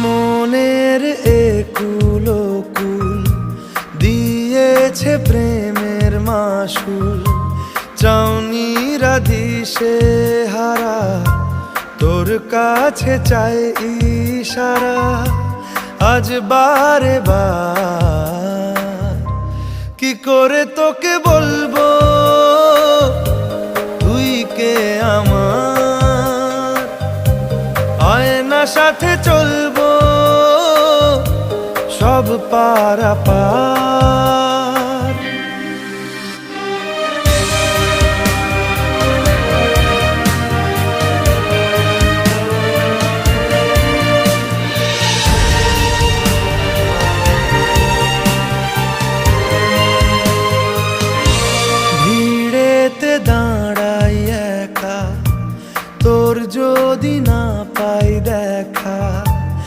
মনের একুলো কুল দিয়েছে প্রেমের মাসুল, চাউনিরা দিশে হারা তোর কাছে চাই ইশারা। আজ বারে বার কি করে তোকে বলবো তুই কে আমার, আয়না সাথে চলবো সব পারাপার।